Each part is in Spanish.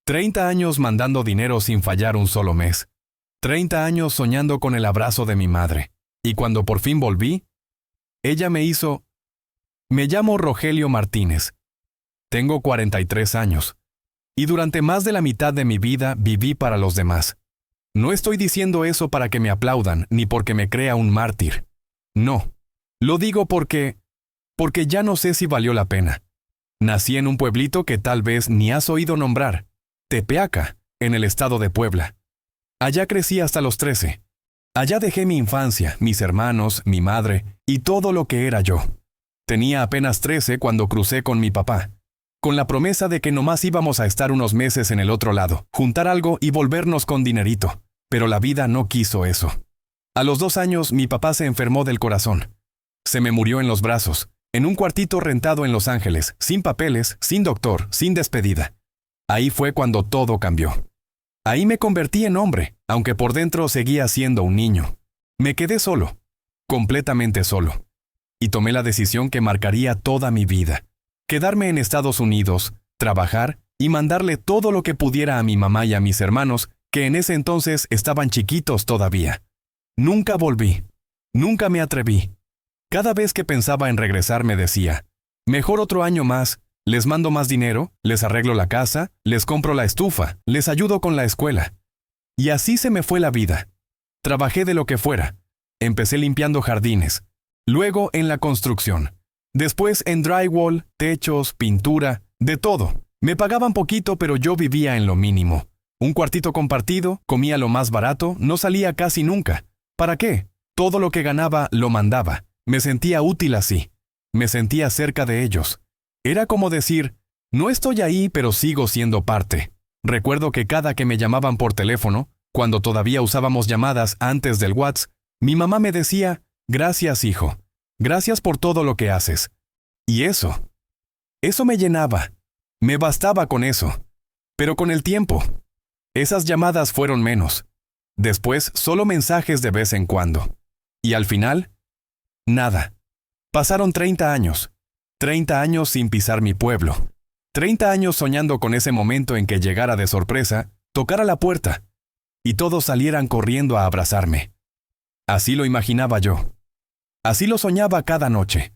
30 años mandando dinero sin fallar un solo mes. 30 años soñando con el abrazo de mi madre. Y cuando por fin volví, ella me hizo... Me llamo Rogelio Martínez. Tengo 43 años. Y durante más de la mitad de mi vida viví para los demás. No estoy diciendo eso para que me aplaudan, ni porque me crea un mártir. No. Lo digo porque ya no sé si valió la pena. Nací en un pueblito que tal vez ni has oído nombrar, Tepeaca, en el estado de Puebla. Allá crecí hasta los 13. Allá dejé mi infancia, mis hermanos, mi madre y todo lo que era yo. Tenía apenas 13 cuando crucé con mi papá, con la promesa de que nomás íbamos a estar unos meses en el otro lado, juntar algo y volvernos con dinerito. Pero la vida no quiso eso. A los 2 años mi papá se enfermó del corazón. Se me murió en los brazos, en un cuartito rentado en Los Ángeles, sin papeles, sin doctor, sin despedida. Ahí fue cuando todo cambió. Ahí me convertí en hombre, aunque por dentro seguía siendo un niño. Me quedé solo, completamente solo. Y tomé la decisión que marcaría toda mi vida. Quedarme en Estados Unidos, trabajar y mandarle todo lo que pudiera a mi mamá y a mis hermanos, que en ese entonces estaban chiquitos todavía. Nunca volví. Nunca me atreví. Cada vez que pensaba en regresar me decía, mejor otro año más, les mando más dinero, les arreglo la casa, les compro la estufa, les ayudo con la escuela. Y así se me fue la vida. Trabajé de lo que fuera. Empecé limpiando jardines. Luego en la construcción. Después en drywall, techos, pintura, de todo. Me pagaban poquito, pero yo vivía en lo mínimo. Un cuartito compartido, comía lo más barato, no salía casi nunca. ¿Para qué? Todo lo que ganaba lo mandaba. Me sentía útil así. Me sentía cerca de ellos. Era como decir, no estoy ahí, pero sigo siendo parte. Recuerdo que cada que me llamaban por teléfono, cuando todavía usábamos llamadas antes del WhatsApp, mi mamá me decía, gracias, hijo. Gracias por todo lo que haces. Y eso me llenaba. Me bastaba con eso. Pero con el tiempo, esas llamadas fueron menos. Después, solo mensajes de vez en cuando. Y al final, nada. Pasaron 30 años. 30 años sin pisar mi pueblo. 30 años soñando con ese momento en que llegara de sorpresa, tocara la puerta, y todos salieran corriendo a abrazarme. Así lo imaginaba yo. Así lo soñaba cada noche,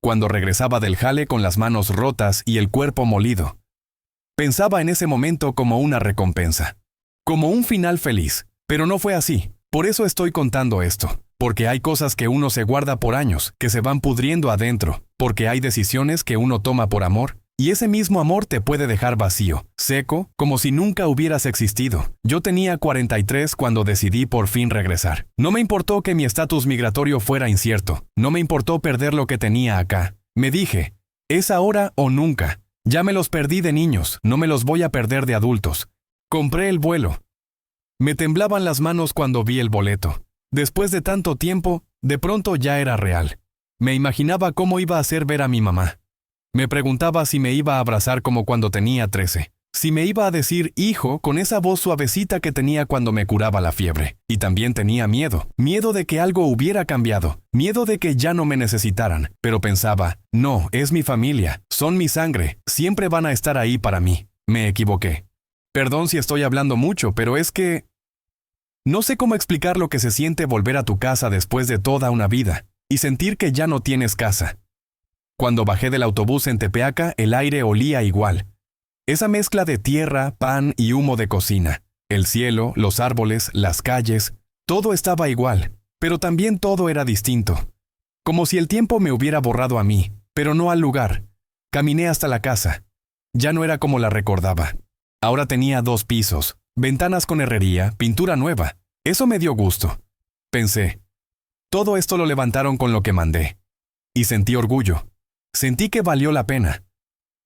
cuando regresaba del jale con las manos rotas y el cuerpo molido. Pensaba en ese momento como una recompensa, como un final feliz, pero no fue así. Por eso estoy contando esto, porque hay cosas que uno se guarda por años, que se van pudriendo adentro, porque hay decisiones que uno toma por amor, y ese mismo amor te puede dejar vacío, seco, como si nunca hubieras existido. Yo tenía 43 cuando decidí por fin regresar. No me importó que mi estatus migratorio fuera incierto, no me importó perder lo que tenía acá. Me dije, es ahora o nunca. Ya me los perdí de niños, no me los voy a perder de adultos. Compré el vuelo. Me temblaban las manos cuando vi el boleto. Después de tanto tiempo, de pronto ya era real. Me imaginaba cómo iba a ser ver a mi mamá. Me preguntaba si me iba a abrazar como cuando tenía 13. Si me iba a decir hijo con esa voz suavecita que tenía cuando me curaba la fiebre. Y también tenía miedo. Miedo de que algo hubiera cambiado. Miedo de que ya no me necesitaran. Pero pensaba, no, es mi familia. Son mi sangre. Siempre van a estar ahí para mí. Me equivoqué. Perdón si estoy hablando mucho, pero es que... no sé cómo explicar lo que se siente volver a tu casa después de toda una vida y sentir que ya no tienes casa. Cuando bajé del autobús en Tepeaca, el aire olía igual. Esa mezcla de tierra, pan y humo de cocina. El cielo, los árboles, las calles, todo estaba igual, pero también todo era distinto. Como si el tiempo me hubiera borrado a mí, pero no al lugar. Caminé hasta la casa. Ya no era como la recordaba. Ahora tenía 2 pisos, ventanas con herrería, pintura nueva. Eso me dio gusto. Pensé, todo esto lo levantaron con lo que mandé. Y sentí orgullo. Sentí que valió la pena.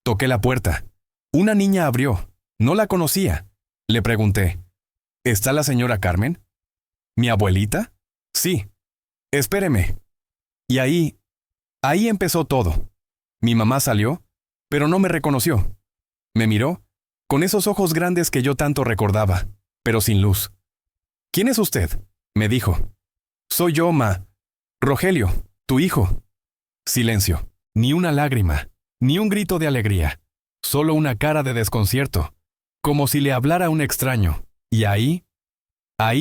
Toqué la puerta. Una niña abrió. No la conocía. Le pregunté, ¿está la señora Carmen? ¿Mi abuelita? Sí. Espéreme. Y ahí empezó todo. Mi mamá salió, pero no me reconoció. Me miró, con esos ojos grandes que yo tanto recordaba, pero sin luz. ¿Quién es usted?, me dijo. Soy yo, ma. Rogelio, tu hijo. Silencio. Ni una lágrima, ni un grito de alegría. Solo una cara de desconcierto. como si le hablara a un extraño, y ahí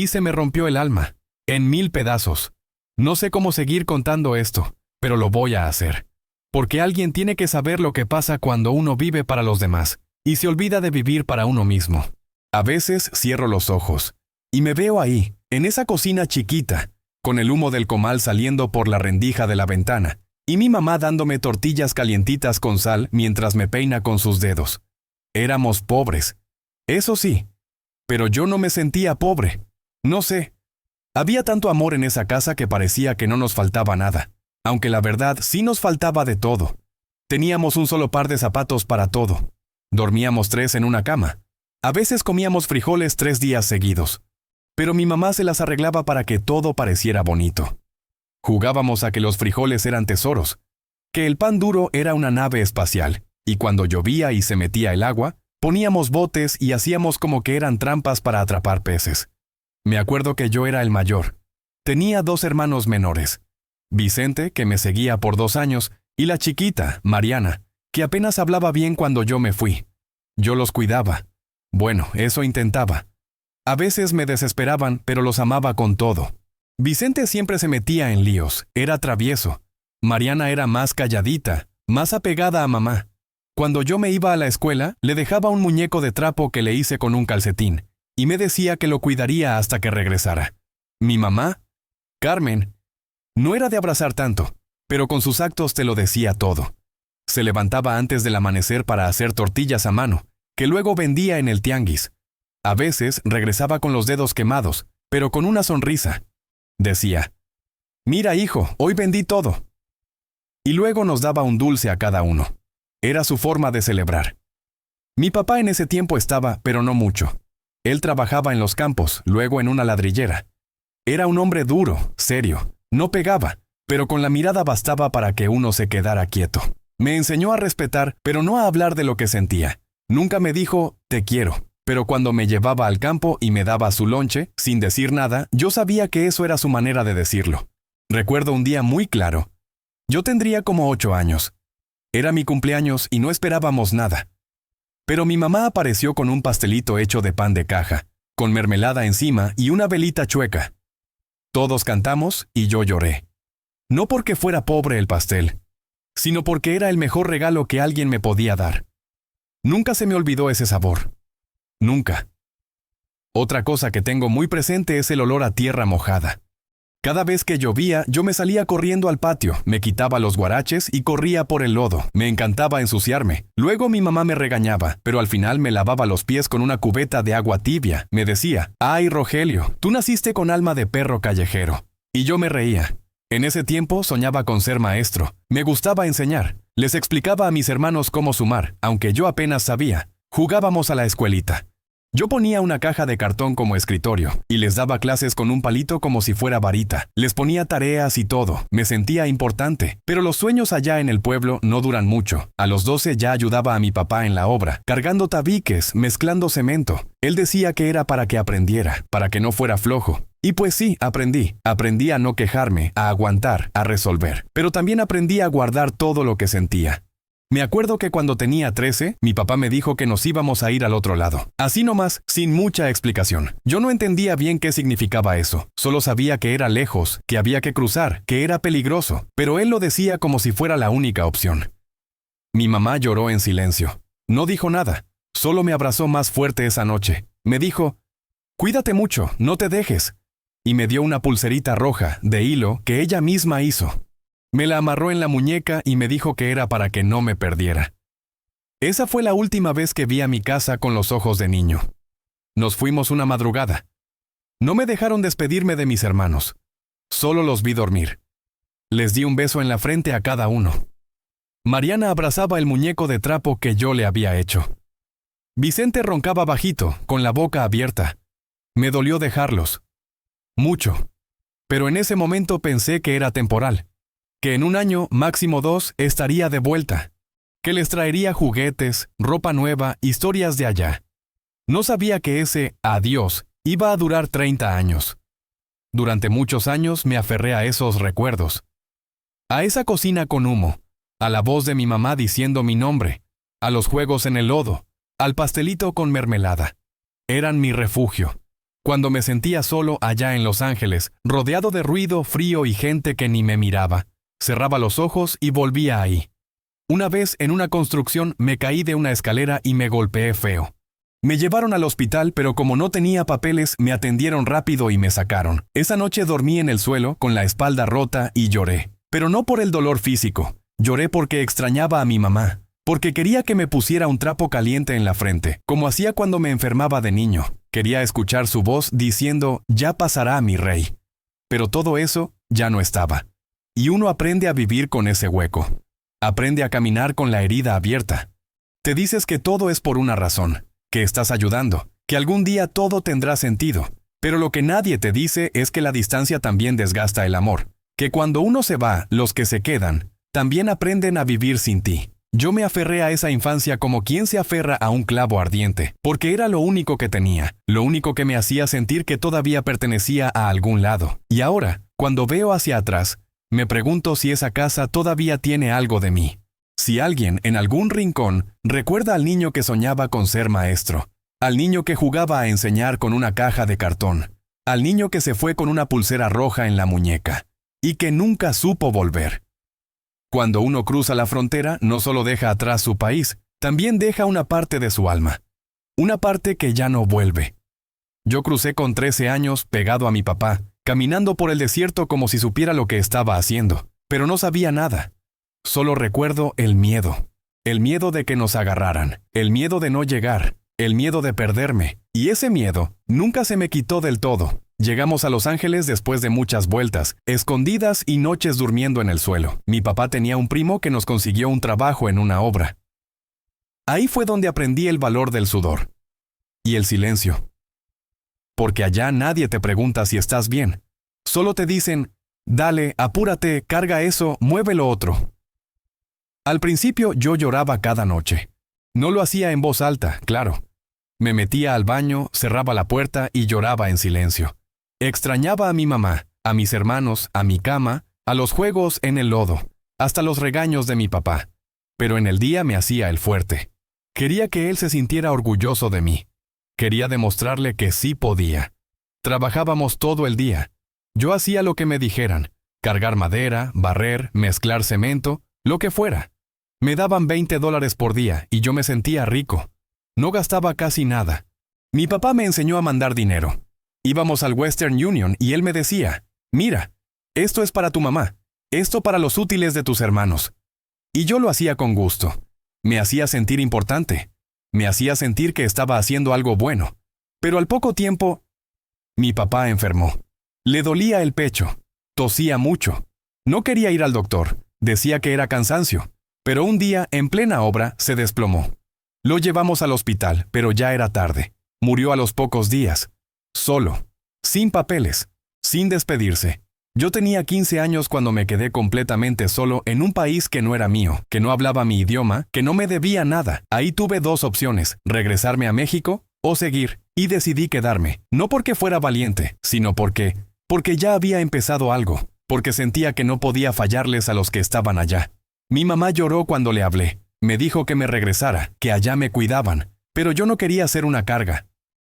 se me rompió el alma, en 1000 pedazos. No sé cómo seguir contando esto, pero lo voy a hacer. Porque alguien tiene que saber lo que pasa cuando uno vive para los demás, y se olvida de vivir para uno mismo. A veces cierro los ojos, y me veo ahí, en esa cocina chiquita, con el humo del comal saliendo por la rendija de la ventana, y mi mamá dándome tortillas calientitas con sal mientras me peina con sus dedos. Éramos pobres, eso sí, pero yo no me sentía pobre. No sé. Había tanto amor en esa casa que parecía que no nos faltaba nada, aunque la verdad sí nos faltaba de todo. Teníamos un solo par de zapatos para todo. Dormíamos 3 en una cama. A veces comíamos frijoles 3 días seguidos. Pero mi mamá se las arreglaba para que todo pareciera bonito. Jugábamos a que los frijoles eran tesoros, que el pan duro era una nave espacial, y cuando llovía y se metía el agua, poníamos botes y hacíamos como que eran trampas para atrapar peces. Me acuerdo que yo era el mayor. Tenía 2 hermanos menores. Vicente, que me seguía por 2 años, y la chiquita, Mariana, que apenas hablaba bien cuando yo me fui. Yo los cuidaba. Bueno, eso intentaba. A veces me desesperaban, pero los amaba con todo. Vicente siempre se metía en líos, era travieso. Mariana era más calladita, más apegada a mamá. Cuando yo me iba a la escuela, le dejaba un muñeco de trapo que le hice con un calcetín, y me decía que lo cuidaría hasta que regresara. Mi mamá, Carmen, no era de abrazar tanto, pero con sus actos te lo decía todo. Se levantaba antes del amanecer para hacer tortillas a mano, que luego vendía en el tianguis. A veces regresaba con los dedos quemados, pero con una sonrisa. Decía, «Mira, hijo, hoy vendí todo». Y luego nos daba un dulce a cada uno. Era su forma de celebrar. Mi papá en ese tiempo estaba, pero no mucho. Él trabajaba en los campos, luego en una ladrillera. Era un hombre duro, serio, no pegaba, pero con la mirada bastaba para que uno se quedara quieto. Me enseñó a respetar, pero no a hablar de lo que sentía. Nunca me dijo, «te quiero», pero cuando me llevaba al campo y me daba su lonche, sin decir nada, yo sabía que eso era su manera de decirlo. Recuerdo un día muy claro. Yo tendría como 8 años. Era mi cumpleaños y no esperábamos nada. Pero mi mamá apareció con un pastelito hecho de pan de caja, con mermelada encima y una velita chueca. Todos cantamos y yo lloré. No porque fuera pobre el pastel, sino porque era el mejor regalo que alguien me podía dar. Nunca se me olvidó ese sabor. Nunca. Otra cosa que tengo muy presente es el olor a tierra mojada. Cada vez que llovía, yo me salía corriendo al patio, me quitaba los guaraches y corría por el lodo. Me encantaba ensuciarme. Luego mi mamá me regañaba, pero al final me lavaba los pies con una cubeta de agua tibia. Me decía, «Ay, Rogelio, tú naciste con alma de perro callejero». Y yo me reía. En ese tiempo soñaba con ser maestro. Me gustaba enseñar. Les explicaba a mis hermanos cómo sumar, aunque yo apenas sabía. Jugábamos a la escuelita. Yo ponía una caja de cartón como escritorio y les daba clases con un palito como si fuera varita. Les ponía tareas y todo. Me sentía importante. Pero los sueños allá en el pueblo no duran mucho. A los 12 ya ayudaba a mi papá en la obra, cargando tabiques, mezclando cemento. Él decía que era para que aprendiera, para que no fuera flojo. Y pues sí, aprendí. Aprendí a no quejarme, a aguantar, a resolver. Pero también aprendí a guardar todo lo que sentía. Me acuerdo que cuando tenía 13, mi papá me dijo que nos íbamos a ir al otro lado. Así nomás, sin mucha explicación. Yo no entendía bien qué significaba eso. Solo sabía que era lejos, que había que cruzar, que era peligroso. Pero él lo decía como si fuera la única opción. Mi mamá lloró en silencio. No dijo nada. Solo me abrazó más fuerte esa noche. Me dijo, «Cuídate mucho, no te dejes». Y me dio una pulserita roja, de hilo, que ella misma hizo. Me la amarró en la muñeca y me dijo que era para que no me perdiera. Esa fue la última vez que vi a mi casa con los ojos de niño. Nos fuimos una madrugada. No me dejaron despedirme de mis hermanos. Solo los vi dormir. Les di un beso en la frente a cada uno. Mariana abrazaba el muñeco de trapo que yo le había hecho. Vicente roncaba bajito, con la boca abierta. Me dolió dejarlos. Mucho. Pero en ese momento pensé que era temporal. Que en un año, máximo 2, estaría de vuelta. Que les traería juguetes, ropa nueva, historias de allá. No sabía que ese adiós iba a durar 30 años. Durante muchos años me aferré a esos recuerdos. A esa cocina con humo, a la voz de mi mamá diciendo mi nombre, a los juegos en el lodo, al pastelito con mermelada. Eran mi refugio. Cuando me sentía solo allá en Los Ángeles, rodeado de ruido, frío y gente que ni me miraba, cerraba los ojos y volvía ahí. Una vez en una construcción me caí de una escalera y me golpeé feo. Me llevaron al hospital, pero como no tenía papeles, me atendieron rápido y me sacaron. Esa noche dormí en el suelo, con la espalda rota, y lloré. Pero no por el dolor físico. Lloré porque extrañaba a mi mamá, porque quería que me pusiera un trapo caliente en la frente, como hacía cuando me enfermaba de niño. Quería escuchar su voz diciendo, ya pasará, mi rey. Pero todo eso ya no estaba. Y uno aprende a vivir con ese hueco. Aprende a caminar con la herida abierta. Te dices que todo es por una razón, que estás ayudando, que algún día todo tendrá sentido. Pero lo que nadie te dice es que la distancia también desgasta el amor, que cuando uno se va, los que se quedan, también aprenden a vivir sin ti. Yo me aferré a esa infancia como quien se aferra a un clavo ardiente, porque era lo único que tenía, lo único que me hacía sentir que todavía pertenecía a algún lado. Y ahora, cuando veo hacia atrás, me pregunto si esa casa todavía tiene algo de mí. Si alguien, en algún rincón, recuerda al niño que soñaba con ser maestro, al niño que jugaba a enseñar con una caja de cartón, al niño que se fue con una pulsera roja en la muñeca, y que nunca supo volver. Cuando uno cruza la frontera, no solo deja atrás su país, también deja una parte de su alma. Una parte que ya no vuelve. Yo crucé con 13 años pegado a mi papá, caminando por el desierto como si supiera lo que estaba haciendo, pero no sabía nada. Solo recuerdo el miedo de que nos agarraran, el miedo de no llegar, el miedo de perderme, y ese miedo nunca se me quitó del todo. Llegamos a Los Ángeles después de muchas vueltas, escondidas y noches durmiendo en el suelo. Mi papá tenía un primo que nos consiguió un trabajo en una obra. Ahí fue donde aprendí el valor del sudor y el silencio. Porque allá nadie te pregunta si estás bien. Solo te dicen, dale, apúrate, carga eso, mueve lo otro. Al principio yo lloraba cada noche. No lo hacía en voz alta, claro. Me metía al baño, cerraba la puerta y lloraba en silencio. Extrañaba a mi mamá, a mis hermanos, a mi cama, a los juegos en el lodo, hasta los regaños de mi papá. Pero en el día me hacía el fuerte. Quería que él se sintiera orgulloso de mí. Quería demostrarle que sí podía. Trabajábamos todo el día. Yo hacía lo que me dijeran, cargar madera, barrer, mezclar cemento, lo que fuera. Me daban $20 por día y yo me sentía rico. No gastaba casi nada. Mi papá me enseñó a mandar dinero. Íbamos al Western Union y él me decía, mira, esto es para tu mamá, esto para los útiles de tus hermanos. Y yo lo hacía con gusto. Me hacía sentir importante. Me hacía sentir que estaba haciendo algo bueno. Pero al poco tiempo, mi papá enfermó. Le dolía el pecho. Tosía mucho. No quería ir al doctor. Decía que era cansancio. Pero un día, en plena obra, se desplomó. Lo llevamos al hospital, pero ya era tarde. Murió a los pocos días. Solo. Sin papeles. Sin despedirse. Yo tenía 15 años cuando me quedé completamente solo en un país que no era mío, que no hablaba mi idioma, que no me debía nada. Ahí tuve dos opciones, regresarme a México o seguir, y decidí quedarme. No porque fuera valiente, sino porque ya había empezado algo, porque sentía que no podía fallarles a los que estaban allá. Mi mamá lloró cuando le hablé. Me dijo que me regresara, que allá me cuidaban, pero yo no quería ser una carga.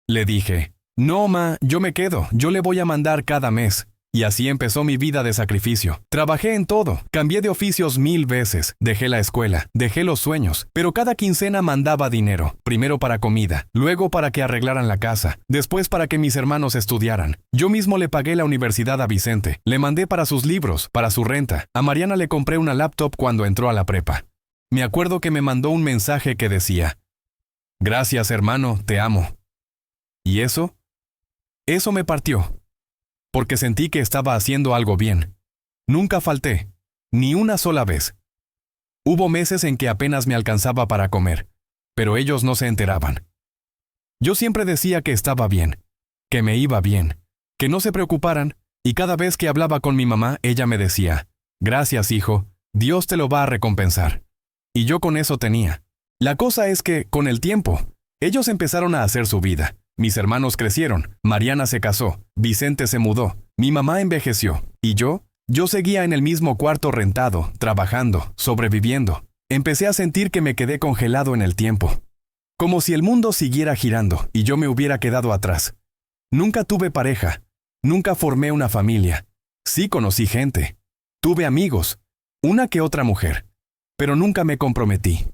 Le dije, no, ma, yo me quedo, yo le voy a mandar cada mes. Y así empezó mi vida de sacrificio. Trabajé en todo, cambié de oficios 1000 veces, dejé la escuela, dejé los sueños, pero cada quincena mandaba dinero, primero para comida, luego para que arreglaran la casa, después para que mis hermanos estudiaran. Yo mismo le pagué la universidad a Vicente, le mandé para sus libros, para su renta. A Mariana le compré una laptop cuando entró a la prepa. Me acuerdo que me mandó un mensaje que decía, gracias hermano, te amo. ¿Y eso? Eso me partió. Porque sentí que estaba haciendo algo bien. Nunca falté, ni una sola vez. Hubo meses en que apenas me alcanzaba para comer, pero ellos no se enteraban. Yo siempre decía que estaba bien, que me iba bien, que no se preocuparan, y cada vez que hablaba con mi mamá, ella me decía, gracias hijo, Dios te lo va a recompensar. Y yo con eso tenía. La cosa es que, con el tiempo, ellos empezaron a hacer su vida. Mis hermanos crecieron, Mariana se casó, Vicente se mudó, mi mamá envejeció, y yo seguía en el mismo cuarto rentado, trabajando, sobreviviendo. Empecé a sentir que me quedé congelado en el tiempo. como si el mundo siguiera girando y yo me hubiera quedado atrás. Nunca tuve pareja, nunca formé una familia. Sí conocí gente, tuve amigos, una que otra mujer, pero nunca me comprometí.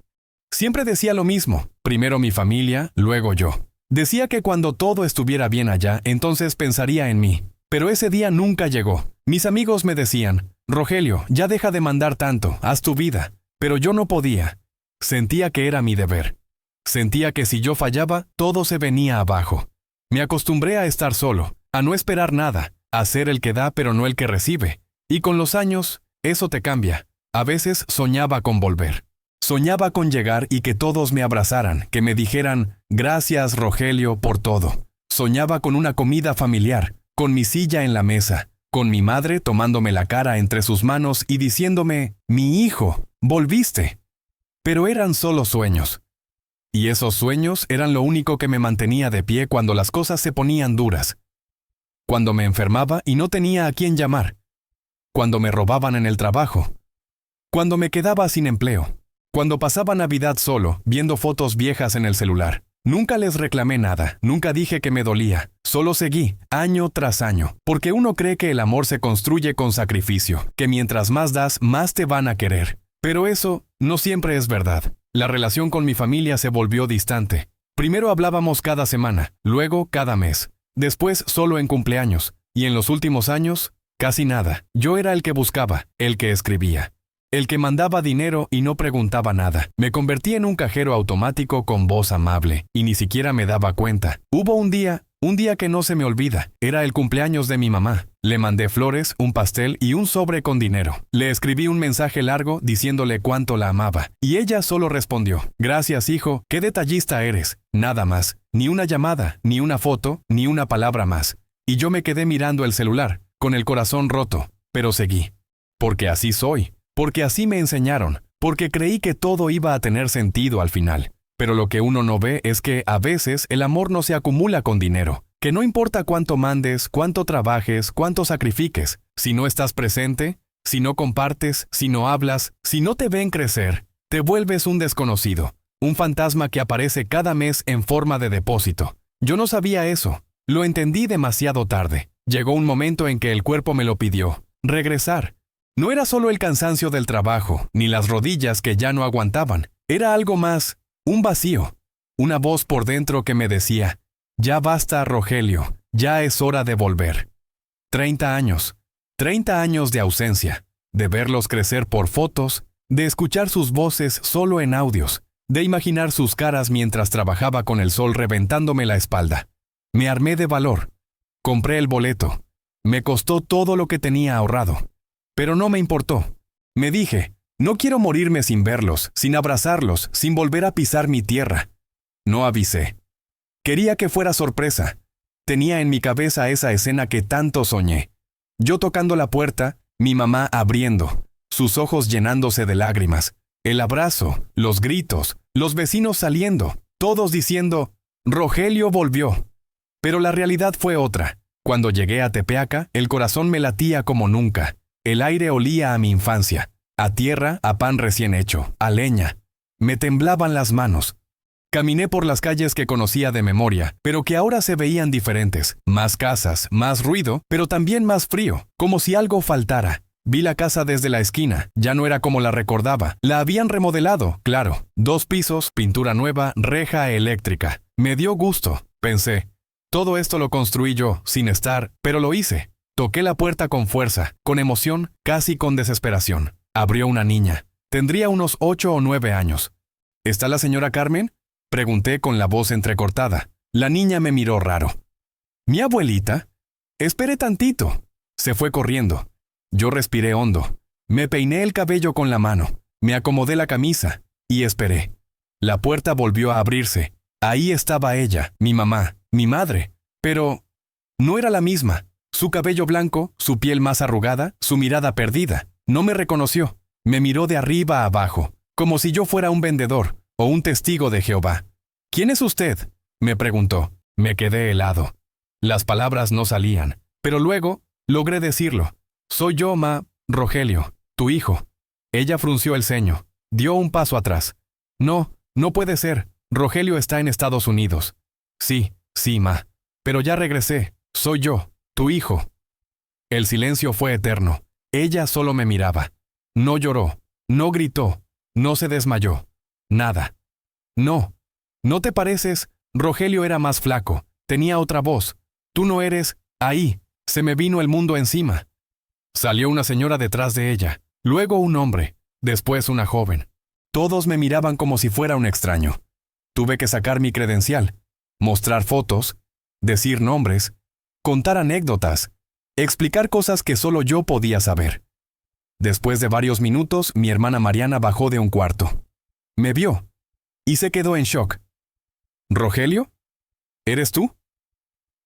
Siempre decía lo mismo, primero mi familia, luego yo. Decía que cuando todo estuviera bien allá, entonces pensaría en mí. Pero ese día nunca llegó. Mis amigos me decían, Rogelio, ya deja de mandar tanto, haz tu vida. Pero yo no podía. Sentía que era mi deber. Sentía que si yo fallaba, todo se venía abajo. Me acostumbré a estar solo, a no esperar nada, a ser el que da pero no el que recibe. Y con los años, eso te cambia. A veces soñaba con volver. Soñaba con llegar y que todos me abrazaran, que me dijeran, gracias Rogelio por todo. Soñaba con una comida familiar, con mi silla en la mesa, con mi madre tomándome la cara entre sus manos y diciéndome, mi hijo, volviste. Pero eran solo sueños. Y esos sueños eran lo único que me mantenía de pie cuando las cosas se ponían duras. Cuando me enfermaba y no tenía a quién llamar. Cuando me robaban en el trabajo. Cuando me quedaba sin empleo. Cuando pasaba Navidad solo, viendo fotos viejas en el celular. Nunca les reclamé nada, nunca dije que me dolía. Solo seguí, año tras año. Porque uno cree que el amor se construye con sacrificio, que mientras más das, más te van a querer. Pero eso no siempre es verdad. La relación con mi familia se volvió distante. Primero hablábamos cada semana, luego cada mes. Después solo en cumpleaños. Y en los últimos años, casi nada. Yo era el que buscaba, el que escribía. El que mandaba dinero y no preguntaba nada. Me convertí en un cajero automático con voz amable, y ni siquiera me daba cuenta. Hubo un día que no se me olvida. Era el cumpleaños de mi mamá. Le mandé flores, un pastel y un sobre con dinero. Le escribí un mensaje largo diciéndole cuánto la amaba. Y ella solo respondió, gracias hijo, qué detallista eres. Nada más. Ni una llamada, ni una foto, ni una palabra más. Y yo me quedé mirando el celular, con el corazón roto, pero seguí. Porque así soy. Porque así me enseñaron, porque creí que todo iba a tener sentido al final. Pero lo que uno no ve es que, a veces, el amor no se acumula con dinero. Que no importa cuánto mandes, cuánto trabajes, cuánto sacrifiques, si no estás presente, si no compartes, si no hablas, si no te ven crecer, te vuelves un desconocido, un fantasma que aparece cada mes en forma de depósito. Yo no sabía eso, lo entendí demasiado tarde. Llegó un momento en que el cuerpo me lo pidió, regresar. No era solo el cansancio del trabajo, ni las rodillas que ya no aguantaban. Era algo más, un vacío. Una voz por dentro que me decía, ya basta, Rogelio, ya es hora de volver. 30 años de ausencia, de verlos crecer por fotos, de escuchar sus voces solo en audios, de imaginar sus caras mientras trabajaba con el sol reventándome la espalda. Me armé de valor. Compré el boleto. Me costó todo lo que tenía ahorrado. Pero no me importó. Me dije, no quiero morirme sin verlos, sin abrazarlos, sin volver a pisar mi tierra. No avisé. Quería que fuera sorpresa. Tenía en mi cabeza esa escena que tanto soñé. Yo tocando la puerta, mi mamá abriendo, sus ojos llenándose de lágrimas, el abrazo, los gritos, los vecinos saliendo, todos diciendo, Rogelio volvió. Pero la realidad fue otra. Cuando llegué a Tepeaca, el corazón me latía como nunca. El aire olía a mi infancia, a tierra, a pan recién hecho, a leña. Me temblaban las manos. Caminé por las calles que conocía de memoria, pero que ahora se veían diferentes. Más casas, más ruido, pero también más frío, como si algo faltara. Vi la casa desde la esquina, ya no era como la recordaba. La habían remodelado, claro. 2 pisos, pintura nueva, reja eléctrica. Me dio gusto, pensé. Todo esto lo construí yo, sin estar, pero lo hice. Toqué la puerta con fuerza, con emoción, casi con desesperación. Abrió una niña. Tendría unos 8 o 9 años. ¿Está la señora Carmen? Pregunté con la voz entrecortada. La niña me miró raro. ¿Mi abuelita? Espere tantito. Se fue corriendo. Yo respiré hondo. Me peiné el cabello con la mano. Me acomodé la camisa. Y esperé. La puerta volvió a abrirse. Ahí estaba ella, mi mamá, mi madre. Pero no era la misma. Su cabello blanco, su piel más arrugada, su mirada perdida. No me reconoció. Me miró de arriba a abajo, como si yo fuera un vendedor o un testigo de Jehová. ¿Quién es usted?, me preguntó. Me quedé helado. Las palabras no salían, pero luego logré decirlo. Soy yo, Rogelio, tu hijo. Ella frunció el ceño. Dio un paso atrás. No puede ser. Rogelio está en Estados Unidos. Sí, sí, ma. Pero ya regresé. Soy yo, tu hijo. El silencio fue eterno. Ella solo me miraba. No lloró, no gritó, no se desmayó. Nada. No. ¿No te pareces? Rogelio era más flaco. Tenía otra voz. Tú no eres. Ahí. Se me vino el mundo encima. Salió una señora detrás de ella. Luego un hombre. Después una joven. Todos me miraban como si fuera un extraño. Tuve que sacar mi credencial, mostrar fotos, decir nombres, contar anécdotas, explicar cosas que solo yo podía saber. Después de varios minutos, mi hermana Mariana bajó de un cuarto. Me vio y se quedó en shock. ¿Rogelio? ¿Eres tú?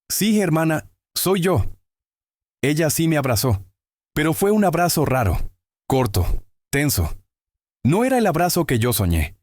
Sí, hermana, soy yo. Ella sí me abrazó, pero fue un abrazo raro, corto, tenso. No era el abrazo que yo soñé.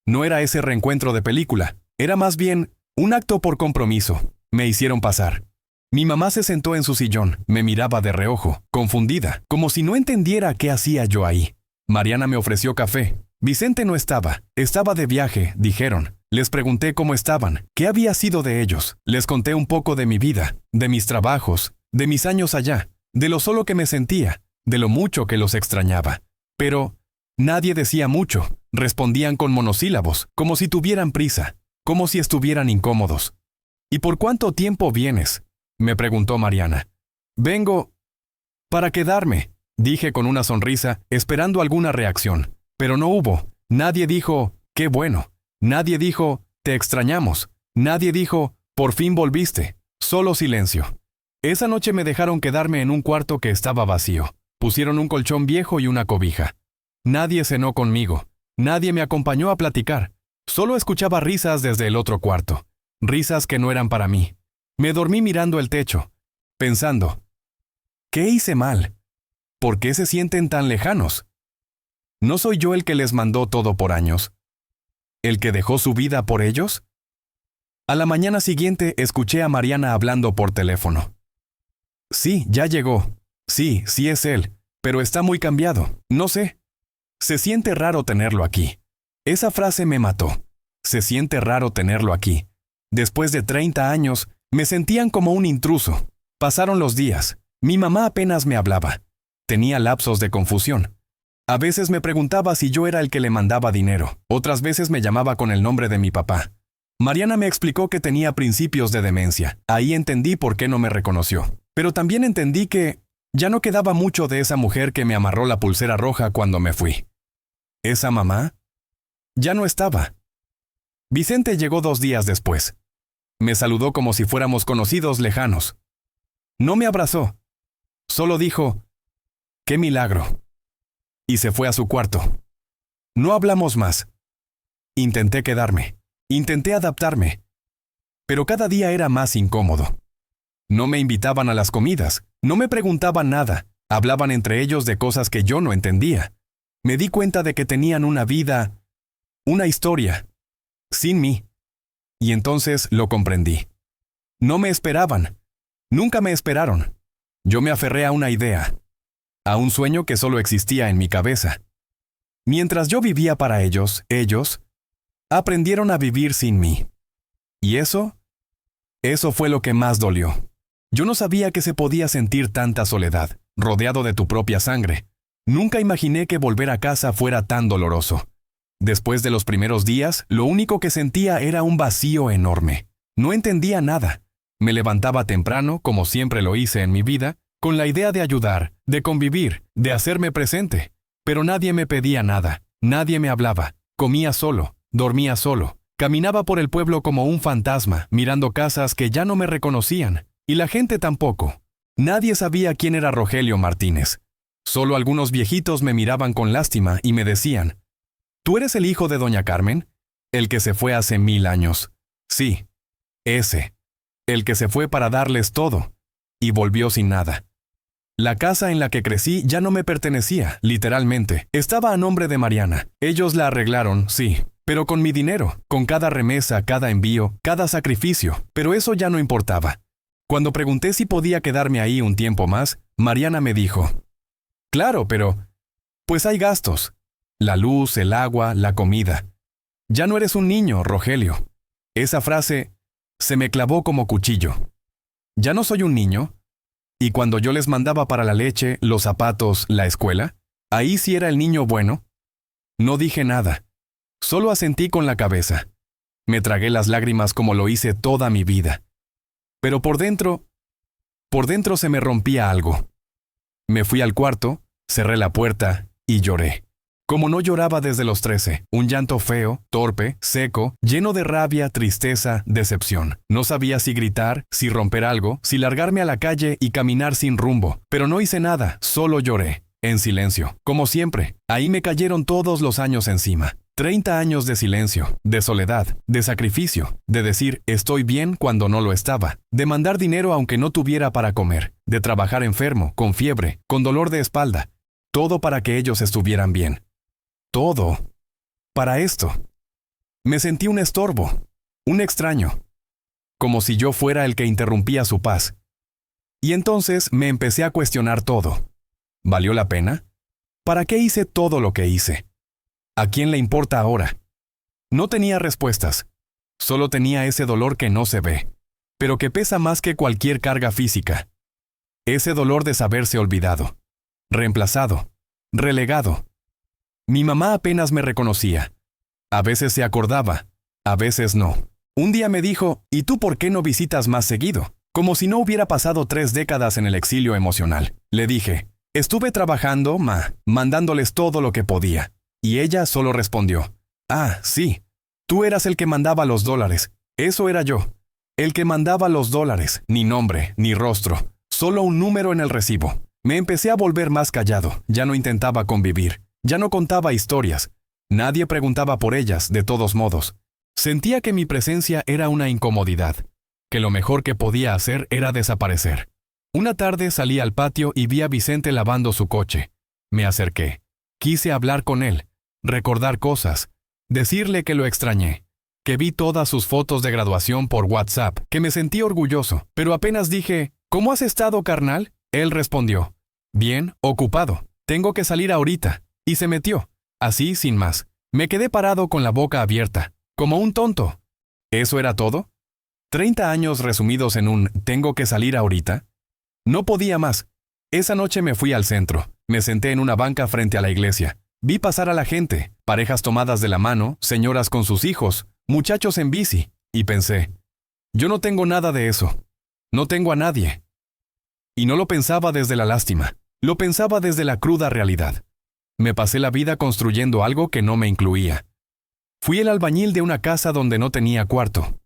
No era ese reencuentro de película. Era más bien un acto por compromiso. Me hicieron pasar. Mi mamá se sentó en su sillón, me miraba de reojo, confundida, como si no entendiera qué hacía yo ahí. Mariana me ofreció café. Vicente no estaba. Estaba de viaje, dijeron. Les pregunté cómo estaban, qué había sido de ellos. Les conté un poco de mi vida, de mis trabajos, de mis años allá, de lo solo que me sentía, de lo mucho que los extrañaba. Pero nadie decía mucho. Respondían con monosílabos, como si tuvieran prisa, como si estuvieran incómodos. ¿Y por cuánto tiempo vienes?, me preguntó Mariana. Vengo para quedarme, dije con una sonrisa, esperando alguna reacción. Pero no hubo. Nadie dijo, qué bueno. Nadie dijo, te extrañamos. Nadie dijo, por fin volviste. Solo silencio. Esa noche me dejaron quedarme en un cuarto que estaba vacío. Pusieron un colchón viejo y una cobija. Nadie cenó conmigo. Nadie me acompañó a platicar. Solo escuchaba risas desde el otro cuarto. Risas que no eran para mí. Me dormí mirando el techo, pensando, ¿qué hice mal? ¿Por qué se sienten tan lejanos? ¿No soy yo el que les mandó todo por años? ¿El que dejó su vida por ellos? A la mañana siguiente escuché a Mariana hablando por teléfono. Sí, ya llegó. Sí, sí es él, pero está muy cambiado. No sé. Se siente raro tenerlo aquí. Esa frase me mató. Se siente raro tenerlo aquí. Después de 30 años, me sentían como un intruso. Pasaron los días. Mi mamá apenas me hablaba. Tenía lapsos de confusión. A veces me preguntaba si yo era el que le mandaba dinero. Otras veces me llamaba con el nombre de mi papá. Mariana me explicó que tenía principios de demencia. Ahí entendí por qué no me reconoció. Pero también entendí que ya no quedaba mucho de esa mujer que me amarró la pulsera roja cuando me fui. ¿Esa mamá? Ya no estaba. Vicente llegó 2 días después. Me saludó como si fuéramos conocidos lejanos. No me abrazó. Solo dijo, ¡qué milagro! Y se fue a su cuarto. No hablamos más. Intenté quedarme. Intenté adaptarme. Pero cada día era más incómodo. No me invitaban a las comidas. No me preguntaban nada. Hablaban entre ellos de cosas que yo no entendía. Me di cuenta de que tenían una vida, una historia, sin mí. Y entonces lo comprendí. No me esperaban. Nunca me esperaron. Yo me aferré a una idea, a un sueño que solo existía en mi cabeza. Mientras yo vivía para ellos aprendieron a vivir sin mí. Y eso fue lo que más dolió. Yo no sabía que se podía sentir tanta soledad, rodeado de tu propia sangre. Nunca imaginé que volver a casa fuera tan doloroso. Después de los primeros días, lo único que sentía era un vacío enorme. No entendía nada. Me levantaba temprano, como siempre lo hice en mi vida, con la idea de ayudar, de convivir, de hacerme presente. Pero nadie me pedía nada, nadie me hablaba. Comía solo, dormía solo. Caminaba por el pueblo como un fantasma, mirando casas que ya no me reconocían. Y la gente tampoco. Nadie sabía quién era Rogelio Martínez. Solo algunos viejitos me miraban con lástima y me decían, ¿tú eres el hijo de doña Carmen? El que se fue hace 1000 años. Sí, ese. El que se fue para darles todo. Y volvió sin nada. La casa en la que crecí ya no me pertenecía, literalmente. Estaba a nombre de Mariana. Ellos la arreglaron, sí, pero con mi dinero, con cada remesa, cada envío, cada sacrificio. Pero eso ya no importaba. Cuando pregunté si podía quedarme ahí un tiempo más, Mariana me dijo, claro, pero pues hay gastos. La luz, el agua, la comida. Ya no eres un niño, Rogelio. Esa frase se me clavó como cuchillo. ¿Ya no soy un niño? Y cuando yo les mandaba para la leche, los zapatos, la escuela, ahí sí era el niño bueno. No dije nada. Solo asentí con la cabeza. Me tragué las lágrimas como lo hice toda mi vida. Pero por dentro se me rompía algo. Me fui al cuarto, cerré la puerta y lloré. Como no lloraba desde los 13, un llanto feo, torpe, seco, lleno de rabia, tristeza, decepción. No sabía si gritar, si romper algo, si largarme a la calle y caminar sin rumbo. Pero no hice nada, solo lloré, en silencio. Como siempre, ahí me cayeron todos los años encima. 30 años de silencio, de soledad, de sacrificio, de decir estoy bien cuando no lo estaba, de mandar dinero aunque no tuviera para comer, de trabajar enfermo, con fiebre, con dolor de espalda. Todo para que ellos estuvieran bien. Todo. Para esto. Me sentí un estorbo, un extraño, como si yo fuera el que interrumpía su paz. Y entonces me empecé a cuestionar todo. ¿Valió la pena? ¿Para qué hice todo lo que hice? ¿A quién le importa ahora? No tenía respuestas. Solo tenía ese dolor que no se ve, pero que pesa más que cualquier carga física. Ese dolor de saberse olvidado, reemplazado, relegado. Mi mamá apenas me reconocía. A veces se acordaba, a veces no. Un día me dijo, ¿y tú por qué no visitas más seguido? Como si no hubiera pasado 3 décadas en el exilio emocional. Le dije, estuve trabajando, mandándoles todo lo que podía. Y ella solo respondió, ah, sí, tú eras el que mandaba los dólares. Eso era yo. El que mandaba los dólares, ni nombre, ni rostro, solo un número en el recibo. Me empecé a volver más callado, ya no intentaba convivir. Ya no contaba historias. Nadie preguntaba por ellas, de todos modos. Sentía que mi presencia era una incomodidad, que lo mejor que podía hacer era desaparecer. Una tarde salí al patio y vi a Vicente lavando su coche. Me acerqué. Quise hablar con él, recordar cosas, decirle que lo extrañé, que vi todas sus fotos de graduación por WhatsApp, que me sentí orgulloso, pero apenas dije, ¿cómo has estado, carnal? Él respondió, bien, ocupado, tengo que salir ahorita. Y se metió, así sin más. Me quedé parado con la boca abierta, como un tonto. ¿Eso era todo? 30 años resumidos en un «tengo que salir ahorita». No podía más. Esa noche me fui al centro, me senté en una banca frente a la iglesia. Vi pasar a la gente, parejas tomadas de la mano, señoras con sus hijos, muchachos en bici, y pensé, yo no tengo nada de eso. No tengo a nadie. Y no lo pensaba desde la lástima, lo pensaba desde la cruda realidad. Me pasé la vida construyendo algo que no me incluía. Fui el albañil de una casa donde no tenía cuarto.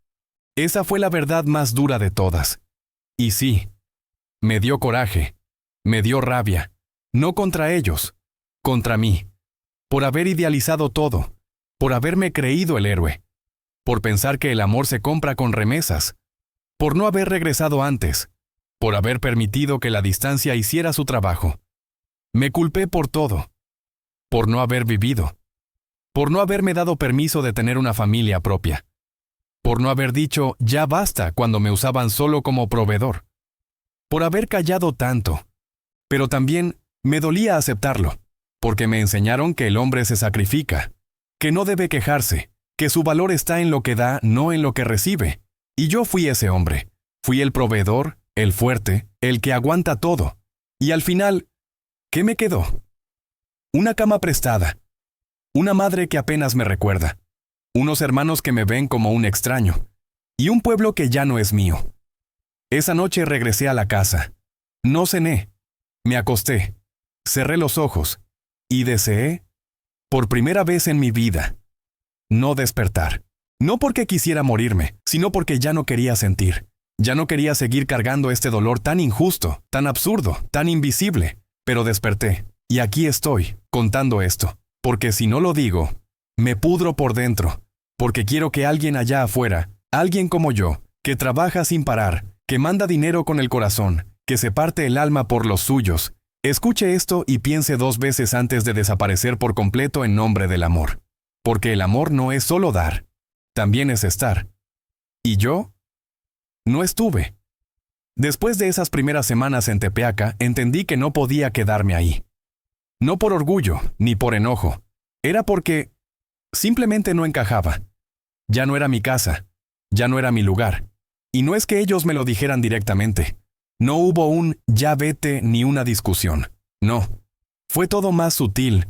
Esa fue la verdad más dura de todas. Y sí, me dio coraje, me dio rabia, no contra ellos, contra mí, por haber idealizado todo, por haberme creído el héroe, por pensar que el amor se compra con remesas, por no haber regresado antes, por haber permitido que la distancia hiciera su trabajo. Me culpé por todo. Por no haber vivido, por no haberme dado permiso de tener una familia propia, por no haber dicho ya basta cuando me usaban solo como proveedor, por haber callado tanto. Pero también me dolía aceptarlo, porque me enseñaron que el hombre se sacrifica, que no debe quejarse, que su valor está en lo que da, no en lo que recibe. Y yo fui ese hombre, fui el proveedor, el fuerte, el que aguanta todo. Y al final, ¿qué me quedó? Una cama prestada, una madre que apenas me recuerda, unos hermanos que me ven como un extraño, y un pueblo que ya no es mío. Esa noche regresé a la casa. No cené, me acosté, cerré los ojos, y deseé, por primera vez en mi vida, no despertar. No porque quisiera morirme, sino porque ya no quería sentir. Ya no quería seguir cargando este dolor tan injusto, tan absurdo, tan invisible, pero desperté. Y aquí estoy, contando esto, porque si no lo digo, me pudro por dentro, porque quiero que alguien allá afuera, alguien como yo, que trabaja sin parar, que manda dinero con el corazón, que se parte el alma por los suyos, escuche esto y piense 2 veces antes de desaparecer por completo en nombre del amor. Porque el amor no es solo dar, también es estar. ¿Y yo? No estuve. Después de esas primeras semanas en Tepeaca, entendí que no podía quedarme ahí. No por orgullo, ni por enojo. Era porque Simplemente no encajaba. Ya no era mi casa, ya no era mi lugar. Y no es que ellos me lo dijeran directamente. No hubo un ya vete ni una discusión. No. Fue todo más sutil,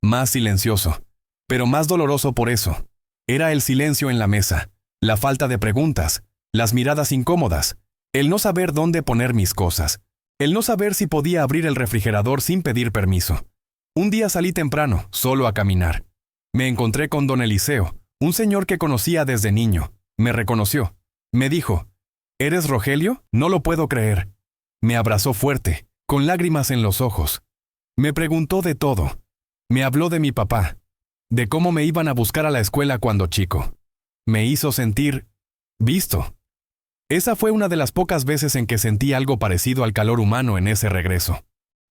más silencioso, pero más doloroso por eso. Era el silencio en la mesa, la falta de preguntas, las miradas incómodas, el no saber dónde poner mis cosas, el no saber si podía abrir el refrigerador sin pedir permiso. Un día salí temprano, solo a caminar. Me encontré con don Eliseo, un señor que conocía desde niño. Me reconoció. Me dijo, ¿eres Rogelio? No lo puedo creer. Me abrazó fuerte, con lágrimas en los ojos. Me preguntó de todo. Me habló de mi papá, de cómo me iban a buscar a la escuela cuando chico. Me hizo sentir visto. Esa fue una de las pocas veces en que sentí algo parecido al calor humano en ese regreso.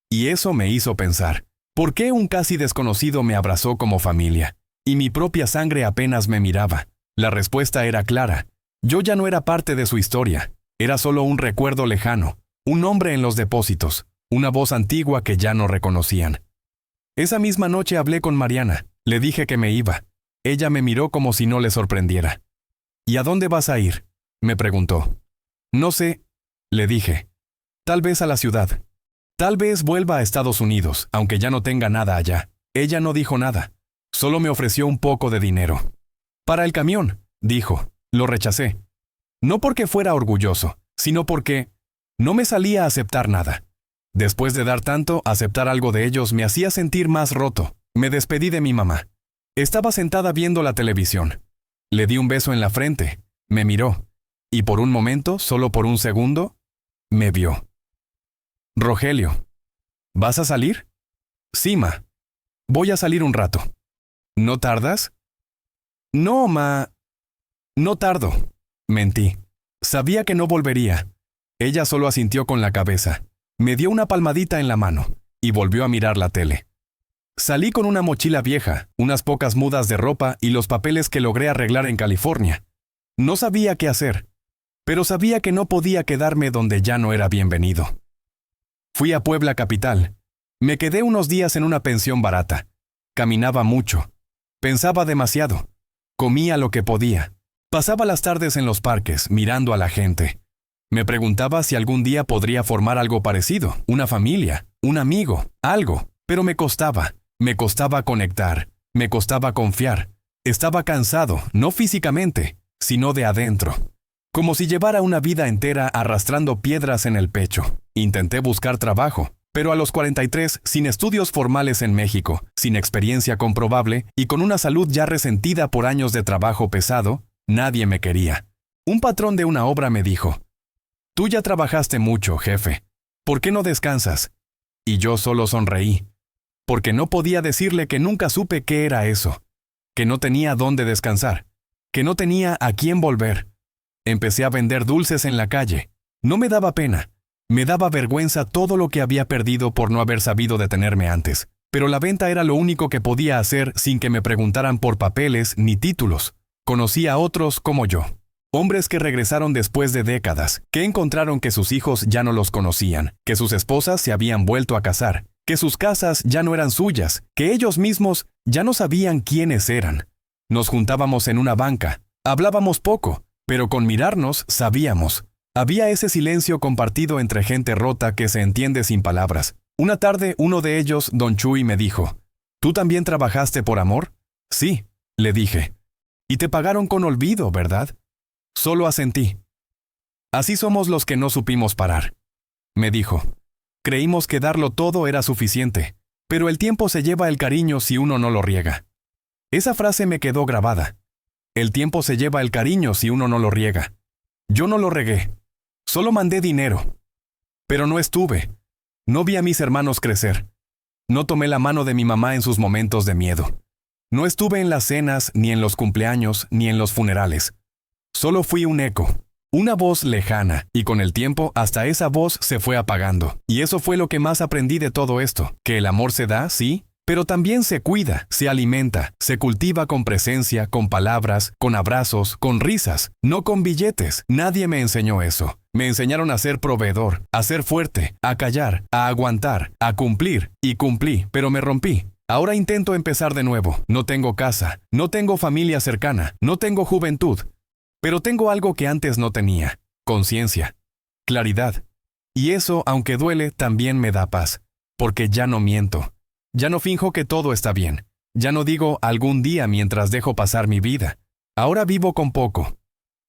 Y eso me hizo pensar, ¿por qué un casi desconocido me abrazó como familia? Y mi propia sangre apenas me miraba. La respuesta era clara. Yo ya no era parte de su historia. Era solo un recuerdo lejano, un nombre en los depósitos, una voz antigua que ya no reconocían. Esa misma noche hablé con Mariana. Le dije que me iba. Ella me miró como si no le sorprendiera. ¿Y a dónde vas a ir?, me preguntó. No sé, le dije. Tal vez a la ciudad. Tal vez vuelva a Estados Unidos, aunque ya no tenga nada allá. Ella no dijo nada. Solo me ofreció un poco de dinero. Para el camión, dijo. Lo rechacé. No porque fuera orgulloso, sino porque no me salía a aceptar nada. Después de dar tanto, aceptar algo de ellos me hacía sentir más roto. Me despedí de mi mamá. Estaba sentada viendo la televisión. Le di un beso en la frente. Me miró. Y por un momento, solo por un segundo, me vio. Rogelio, ¿vas a salir? Sí, ma. Voy a salir un rato. ¿No tardas? No, ma. No tardo. Mentí. Sabía que no volvería. Ella solo asintió con la cabeza. Me dio una palmadita en la mano y volvió a mirar la tele. Salí con una mochila vieja, unas pocas mudas de ropa y los papeles que logré arreglar en California. No sabía qué hacer, pero sabía que no podía quedarme donde ya no era bienvenido. Fui a Puebla capital. Me quedé unos días en una pensión barata. Caminaba mucho. Pensaba demasiado. Comía lo que podía. Pasaba las tardes en los parques, mirando a la gente. Me preguntaba si algún día podría formar algo parecido, una familia, un amigo, algo, pero me costaba conectar, me costaba confiar. Estaba cansado, no físicamente, sino de adentro. Como si llevara una vida entera arrastrando piedras en el pecho. Intenté buscar trabajo, pero a los 43, sin estudios formales en México, sin experiencia comprobable y con una salud ya resentida por años de trabajo pesado, nadie me quería. Un patrón de una obra me dijo, «Tú ya trabajaste mucho, jefe. ¿Por qué no descansas?» Y yo solo sonreí, porque no podía decirle que nunca supe qué era eso, que no tenía dónde descansar, que no tenía a quién volver. Empecé a vender dulces en la calle. No me daba pena. Me daba vergüenza todo lo que había perdido por no haber sabido detenerme antes. Pero la venta era lo único que podía hacer sin que me preguntaran por papeles ni títulos. Conocí a otros como yo. Hombres que regresaron después de décadas, que encontraron que sus hijos ya no los conocían, que sus esposas se habían vuelto a casar, que sus casas ya no eran suyas, que ellos mismos ya no sabían quiénes eran. Nos juntábamos en una banca, hablábamos poco, pero con mirarnos sabíamos. Había ese silencio compartido entre gente rota que se entiende sin palabras. Una tarde, uno de ellos, don Chuy, me dijo, ¿tú también trabajaste por amor? Sí, le dije. Y te pagaron con olvido, ¿verdad? Solo asentí. Así somos los que no supimos parar. Me dijo, creímos que darlo todo era suficiente, pero el tiempo se lleva el cariño si uno no lo riega. Esa frase me quedó grabada. El tiempo se lleva el cariño si uno no lo riega. Yo no lo regué. Solo mandé dinero. Pero no estuve. No vi a mis hermanos crecer. No tomé la mano de mi mamá en sus momentos de miedo. No estuve en las cenas, ni en los cumpleaños, ni en los funerales. Solo fui un eco, una voz lejana, y con el tiempo hasta esa voz se fue apagando. Y eso fue lo que más aprendí de todo esto, que el amor se da, sí, pero también se cuida, se alimenta, se cultiva con presencia, con palabras, con abrazos, con risas, no con billetes. Nadie me enseñó eso. Me enseñaron a ser proveedor, a ser fuerte, a callar, a aguantar, a cumplir, y cumplí, pero me rompí. Ahora intento empezar de nuevo. No tengo casa, no tengo familia cercana, no tengo juventud. Pero tengo algo que antes no tenía: conciencia, claridad. Y eso, aunque duele, también me da paz. Porque ya no miento. Ya no finjo que todo está bien. Ya no digo algún día mientras dejo pasar mi vida. Ahora vivo con poco.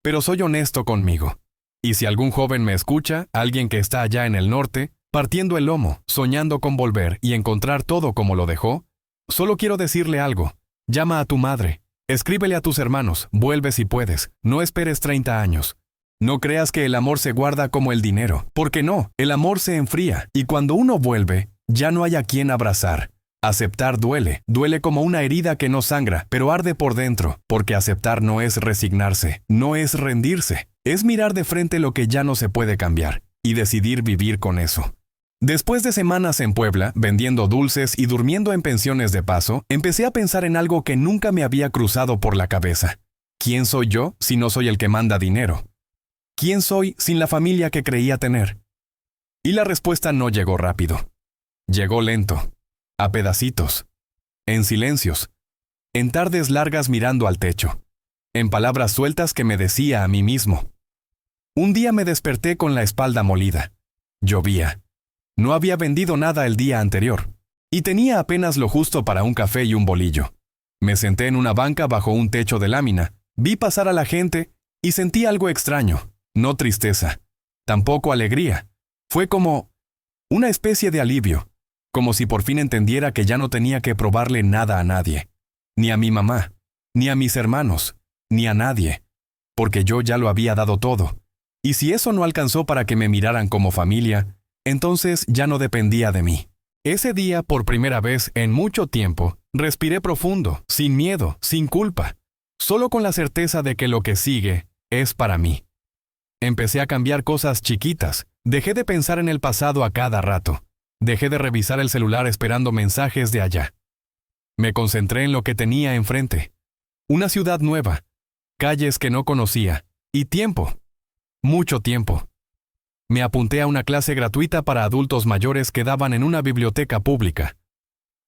Pero soy honesto conmigo. Y si algún joven me escucha, alguien que está allá en el norte, partiendo el lomo, soñando con volver y encontrar todo como lo dejó, solo quiero decirle algo: llama a tu madre, escríbele a tus hermanos, vuelve si puedes, no esperes 30 años. No creas que el amor se guarda como el dinero, porque no, el amor se enfría, y cuando uno vuelve, ya no hay a quien abrazar. Aceptar duele, duele como una herida que no sangra, pero arde por dentro, porque aceptar no es resignarse, no es rendirse, es mirar de frente lo que ya no se puede cambiar, y decidir vivir con eso. Después de semanas en Puebla, vendiendo dulces y durmiendo en pensiones de paso, empecé a pensar en algo que nunca me había cruzado por la cabeza. ¿Quién soy yo si no soy el que manda dinero? ¿Quién soy sin la familia que creía tener? Y la respuesta no llegó rápido. Llegó lento, a pedacitos, en silencios, en tardes largas mirando al techo, en palabras sueltas que me decía a mí mismo. Un día me desperté con la espalda molida. Llovía. No había vendido nada el día anterior, y tenía apenas lo justo para un café y un bolillo. Me senté en una banca bajo un techo de lámina, vi pasar a la gente y sentí algo extraño, no tristeza, tampoco alegría. Fue como una especie de alivio, como si por fin entendiera que ya no tenía que probarle nada a nadie, ni a mi mamá, ni a mis hermanos, ni a nadie, porque yo ya lo había dado todo. Y si eso no alcanzó para que me miraran como familia, entonces ya no dependía de mí. Ese día, por primera vez en mucho tiempo, respiré profundo, sin miedo, sin culpa, solo con la certeza de que lo que sigue es para mí. Empecé a cambiar cosas chiquitas, dejé de pensar en el pasado a cada rato, dejé de revisar el celular esperando mensajes de allá. Me concentré en lo que tenía enfrente: una ciudad nueva, calles que no conocía, y tiempo, mucho tiempo. Me apunté a una clase gratuita para adultos mayores que daban en una biblioteca pública.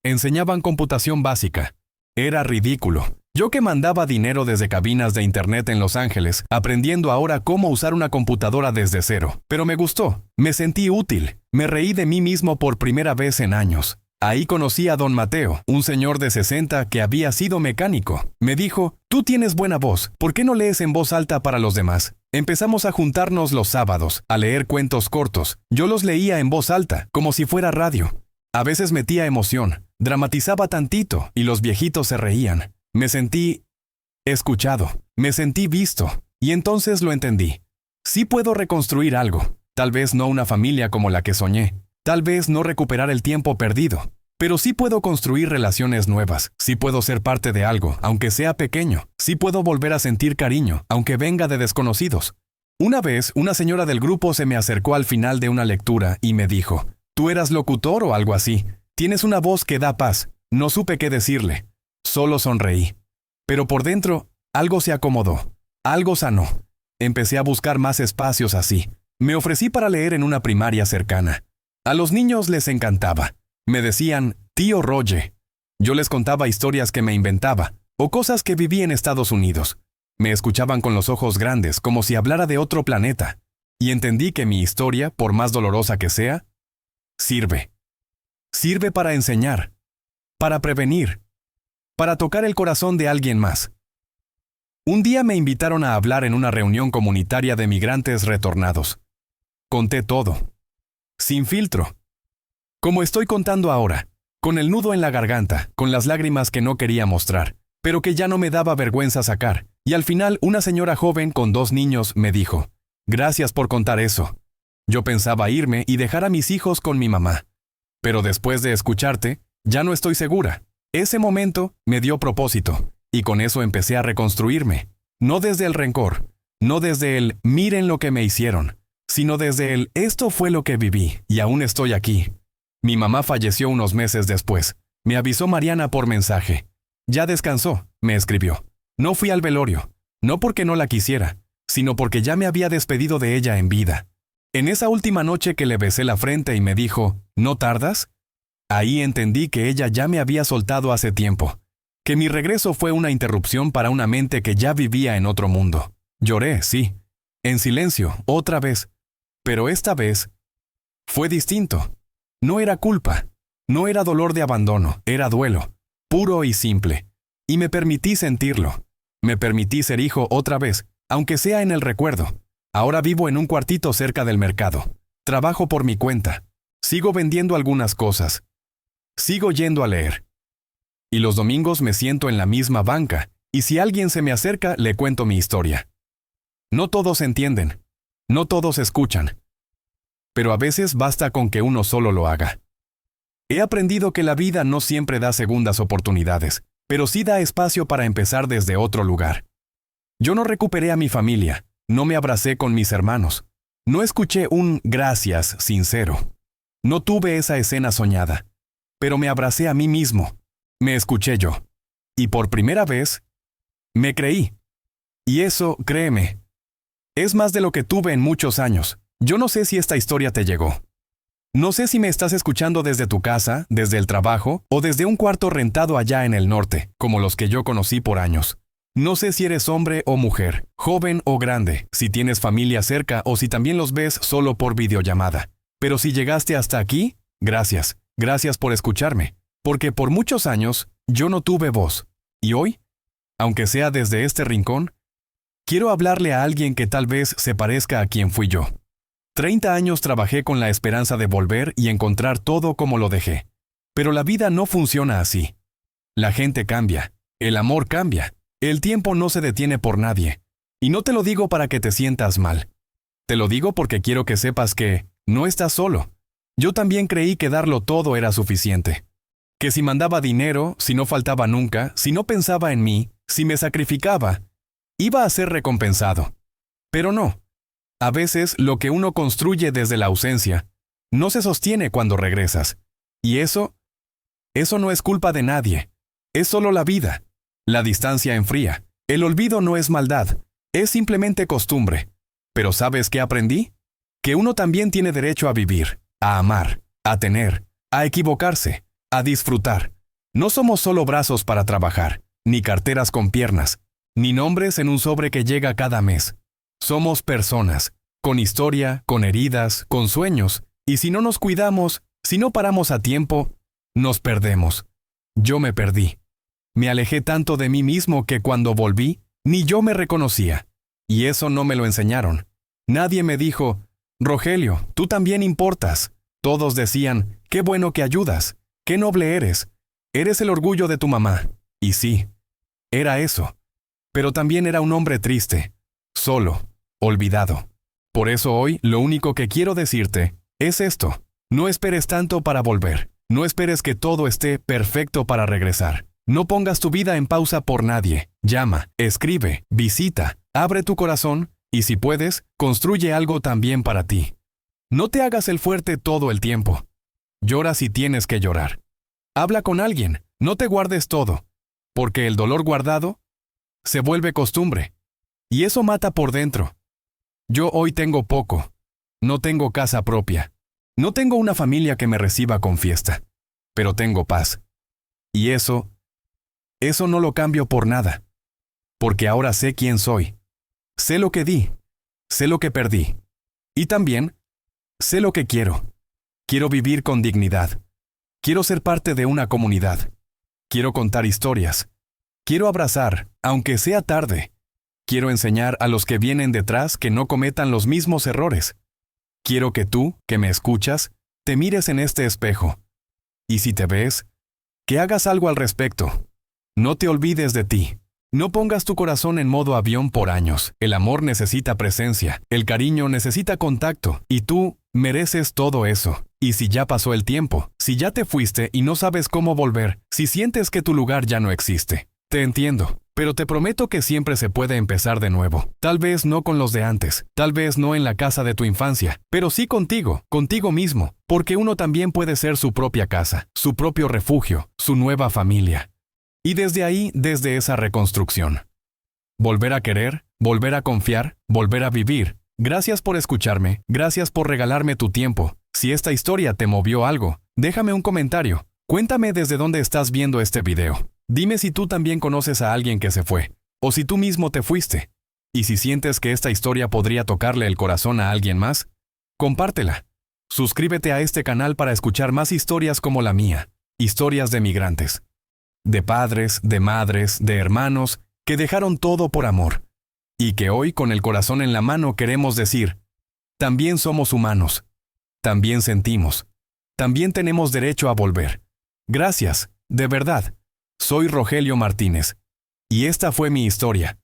Enseñaban computación básica. Era ridículo. Yo que mandaba dinero desde cabinas de internet en Los Ángeles, aprendiendo ahora cómo usar una computadora desde cero. Pero me gustó, me sentí útil, me reí de mí mismo por primera vez en años. Ahí conocí a don Mateo, un señor de 60 que había sido mecánico. Me dijo: tú tienes buena voz, ¿por qué no lees en voz alta para los demás? Empezamos a juntarnos los sábados, a leer cuentos cortos. Yo los leía en voz alta, como si fuera radio. A veces metía emoción, dramatizaba tantito, y los viejitos se reían. Me sentí escuchado, me sentí visto, y entonces lo entendí. Sí puedo reconstruir algo, tal vez no una familia como la que soñé, tal vez no recuperar el tiempo perdido, pero sí puedo construir relaciones nuevas, sí puedo ser parte de algo, aunque sea pequeño, sí puedo volver a sentir cariño, aunque venga de desconocidos. Una vez, una señora del grupo se me acercó al final de una lectura y me dijo: ¿tú eras locutor o algo así? Tienes una voz que da paz. No supe qué decirle. Solo sonreí. Pero por dentro, algo se acomodó, algo sanó. Empecé a buscar más espacios así. Me ofrecí para leer en una primaria cercana. A los niños les encantaba. Me decían tío Roger. Yo les contaba historias que me inventaba, o cosas que viví en Estados Unidos. Me escuchaban con los ojos grandes, como si hablara de otro planeta. Y entendí que mi historia, por más dolorosa que sea, sirve. Sirve para enseñar, para prevenir, para tocar el corazón de alguien más. Un día me invitaron a hablar en una reunión comunitaria de migrantes retornados. Conté todo, sin filtro, como estoy contando ahora, con el nudo en la garganta, con las lágrimas que no quería mostrar, pero que ya no me daba vergüenza sacar. Y al final, una señora joven con 2 niños me dijo: gracias por contar eso. Yo pensaba irme y dejar a mis hijos con mi mamá. Pero después de escucharte, ya no estoy segura. Ese momento me dio propósito, y con eso empecé a reconstruirme. No desde el rencor, no desde el miren lo que me hicieron, sino desde el esto fue lo que viví, y aún estoy aquí. Mi mamá falleció unos meses después. Me avisó Mariana por mensaje. Ya descansó, me escribió. No fui al velorio, no porque no la quisiera, sino porque ya me había despedido de ella en vida. En esa última noche que le besé la frente y me dijo: ¿no tardas?, Ahí entendí que ella ya me había soltado hace tiempo, que mi regreso fue una interrupción para una mente que ya vivía en otro mundo. Lloré, sí, en silencio, otra vez, pero esta vez fue distinto. No era culpa, no era dolor de abandono, era duelo, puro y simple. Y me permití sentirlo. Me permití ser hijo otra vez, aunque sea en el recuerdo. Ahora vivo en un cuartito cerca del mercado. Trabajo por mi cuenta. Sigo vendiendo algunas cosas. Sigo yendo a leer. Y los domingos me siento en la misma banca, y si alguien se me acerca, le cuento mi historia. No todos entienden. No todos escuchan. Pero a veces basta con que uno solo lo haga. He aprendido que la vida no siempre da segundas oportunidades, pero sí da espacio para empezar desde otro lugar. Yo no recuperé a mi familia, no me abracé con mis hermanos, no escuché un gracias sincero. No tuve esa escena soñada, pero me abracé a mí mismo, me escuché yo. Y por primera vez, me creí. Y eso, créeme, es más de lo que tuve en muchos años. Yo no sé si esta historia te llegó. No sé si me estás escuchando desde tu casa, desde el trabajo, o desde un cuarto rentado allá en el norte, como los que yo conocí por años. No sé si eres hombre o mujer, joven o grande, si tienes familia cerca o si también los ves solo por videollamada. Pero si llegaste hasta aquí, gracias. Gracias por escucharme. Porque por muchos años, yo no tuve voz. Y hoy, aunque sea desde este rincón, quiero hablarle a alguien que tal vez se parezca a quien fui yo. 30 años trabajé con la esperanza de volver y encontrar todo como lo dejé. Pero la vida no funciona así. La gente cambia, el amor cambia, el tiempo no se detiene por nadie. Y no te lo digo para que te sientas mal. Te lo digo porque quiero que sepas que no estás solo. Yo también creí que darlo todo era suficiente. Que si mandaba dinero, si no faltaba nunca, si no pensaba en mí, si me sacrificaba, iba a ser recompensado. Pero no. A veces lo que uno construye desde la ausencia no se sostiene cuando regresas. Y eso no es culpa de nadie. Es solo la vida. La distancia enfría. El olvido no es maldad. Es simplemente costumbre. Pero ¿sabes qué aprendí? Que uno también tiene derecho a vivir, a amar, a tener, a equivocarse, a disfrutar. No somos solo brazos para trabajar, ni carteras con piernas, ni nombres en un sobre que llega cada mes. Somos personas, con historia, con heridas, con sueños, y si no nos cuidamos, si no paramos a tiempo, nos perdemos. Yo me perdí. Me alejé tanto de mí mismo que cuando volví, ni yo me reconocía. Y eso no me lo enseñaron. Nadie me dijo, Rogelio, tú también importas. Todos decían, qué bueno que ayudas, qué noble eres. Eres el orgullo de tu mamá. Y sí, era eso. Pero también era un hombre triste, solo, olvidado. Por eso hoy lo único que quiero decirte es esto. No esperes tanto para volver. No esperes que todo esté perfecto para regresar. No pongas tu vida en pausa por nadie. Llama, escribe, visita, abre tu corazón y si puedes, construye algo también para ti. No te hagas el fuerte todo el tiempo. Llora si tienes que llorar. Habla con alguien, no te guardes todo, porque el dolor guardado se vuelve costumbre. Y eso mata por dentro. Yo hoy tengo poco. No tengo casa propia. No tengo una familia que me reciba con fiesta. Pero tengo paz. Y eso no lo cambio por nada. Porque ahora sé quién soy. Sé lo que di. Sé lo que perdí. Y también sé lo que quiero. Quiero vivir con dignidad. Quiero ser parte de una comunidad. Quiero contar historias. Quiero abrazar, aunque sea tarde. Quiero enseñar a los que vienen detrás que no cometan los mismos errores. Quiero que tú, que me escuchas, te mires en este espejo. Y si te ves, que hagas algo al respecto. No te olvides de ti. No pongas tu corazón en modo avión por años. El amor necesita presencia, el cariño necesita contacto, y tú mereces todo eso. Y si ya pasó el tiempo, si ya te fuiste y no sabes cómo volver, si sientes que tu lugar ya no existe, te entiendo. Pero te prometo que siempre se puede empezar de nuevo. Tal vez no con los de antes, tal vez no en la casa de tu infancia, pero sí contigo mismo, porque uno también puede ser su propia casa, su propio refugio, su nueva familia. Y desde ahí, desde esa reconstrucción. Volver a querer, volver a confiar, volver a vivir. Gracias por escucharme, gracias por regalarme tu tiempo. Si esta historia te movió algo, Déjame un comentario. Cuéntame desde dónde estás viendo este video. Dime si tú también conoces a alguien que se fue, o si tú mismo te fuiste. Y si sientes que esta historia podría tocarle el corazón a alguien más, compártela. Suscríbete a este canal para escuchar más historias como la mía, historias de migrantes. De padres, de madres, de hermanos, que dejaron todo por amor. Y que hoy, con el corazón en la mano, queremos decir, también somos humanos. También sentimos. También tenemos derecho a volver. Gracias, de verdad. Soy Rogelio Martínez. Y esta fue mi historia.